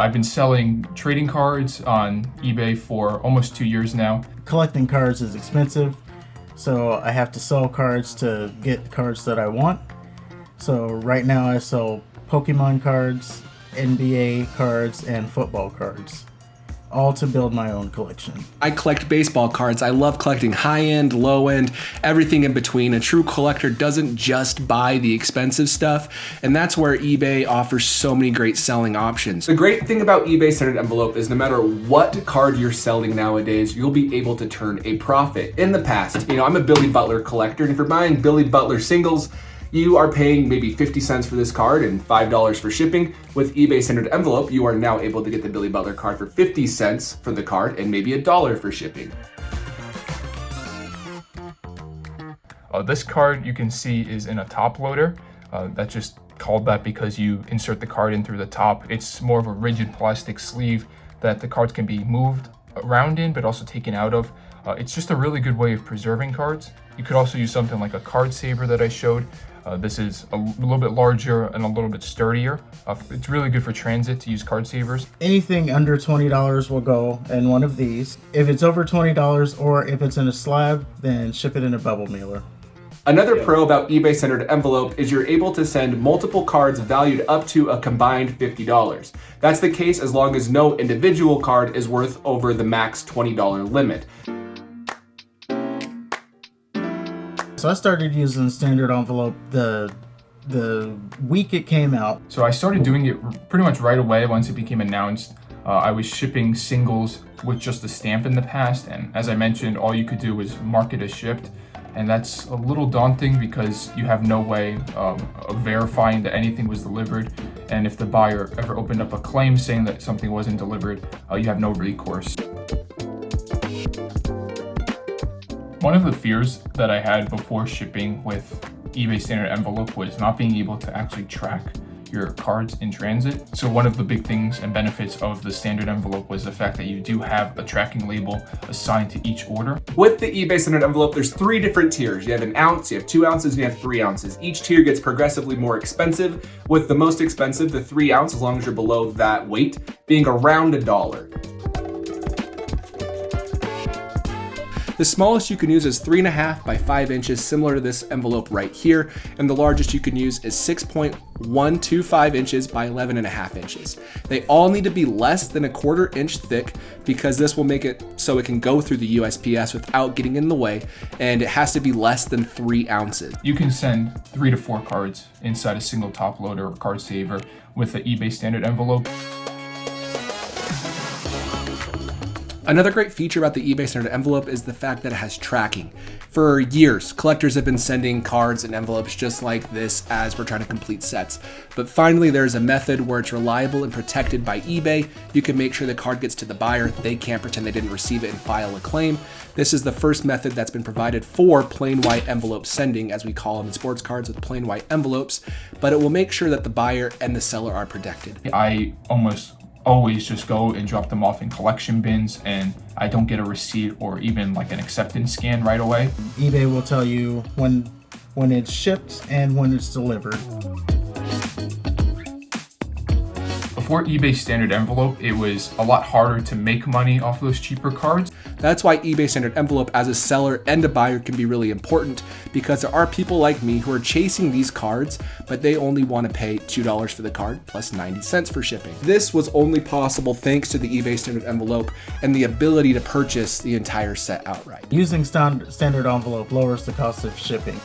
I've been selling trading cards on eBay for almost 2 years now. Collecting cards is expensive, so I have to sell cards to get cards that I want. So right now I sell Pokemon cards, NBA cards, and football cards, all to build my own collection. I collect baseball cards. I love collecting high-end, low-end, everything in between. A true collector doesn't just buy the expensive stuff, and that's where eBay offers so many great selling options. The great thing about eBay Standard Envelope is no matter what card you're selling nowadays, you'll be able to turn a profit. In the past, I'm a Billy Butler collector, and if you're buying Billy Butler singles, you are paying maybe 50 cents for this card and $5 for shipping. With eBay Standard Envelope, you are now able to get the Billy Butler card for 50 cents for the card and maybe $1 for shipping. This card you can see is in a top loader. That's just called that because you insert the card in through the top. It's more of a rigid plastic sleeve that the cards can be moved around in, but also taken out of. It's just a really good way of preserving cards. You could also use something like a card saver that I showed. This is a little bit larger and a little bit sturdier. It's really good for transit to use card savers. Anything under $20 will go in one of these. If it's over $20 or if it's in a slab, then ship it in a bubble mailer. Another pro about eBay Standard Envelope is you're able to send multiple cards valued up to a combined $50. That's the case as long as no individual card is worth over the max $20 limit. So I started using Standard Envelope the week it came out. So I started doing it pretty much right away once it became announced. I was shipping singles with just a stamp in the past, and as I mentioned, all you could do was mark it as shipped. And that's a little daunting because you have no way of verifying that anything was delivered. And if the buyer ever opened up a claim saying that something wasn't delivered, you have no recourse. One of the fears that I had before shipping with eBay Standard Envelope was not being able to actually track your cards in transit. So one of the big things and benefits of the Standard Envelope was the fact that you do have a tracking label assigned to each order. With the eBay Standard Envelope, there's 3 different tiers. You have an ounce, you have 2 ounces, and you have 3 ounces. Each tier gets progressively more expensive, with the most expensive, the 3 ounce, as long as you're below that weight, being around $1. The smallest you can use is 3.5 by 5 inches, similar to this envelope right here, and the largest you can use is 6.125 inches by 11.5 inches. They all need to be less than 1/4 inch thick because this will make it so it can go through the USPS without getting in the way, and it has to be less than 3 ounces. You can send 3 to 4 cards inside a single top loader or card saver with the eBay Standard Envelope. Another great feature about the eBay Standard Envelope is the fact that it has tracking. For years, collectors have been sending cards and envelopes just like this as we're trying to complete sets. But finally, there's a method where it's reliable and protected by eBay. You can make sure the card gets to the buyer. They can't pretend they didn't receive it and file a claim. This is the first method that's been provided for plain white envelope sending, as we call them in sports cards with plain white envelopes, but it will make sure that the buyer and the seller are protected. I almost always just go and drop them off in collection bins, and I don't get a receipt or even like an acceptance scan right away. eBay will tell you when it's shipped and when it's delivered. Before eBay Standard Envelope, it was a lot harder to make money off those cheaper cards. That's why eBay Standard Envelope as a seller and a buyer can be really important, because there are people like me who are chasing these cards, but they only want to pay $2 for the card plus 90 cents for shipping. This was only possible thanks to the eBay Standard Envelope and the ability to purchase the entire set outright. Using Standard Envelope lowers the cost of shipping.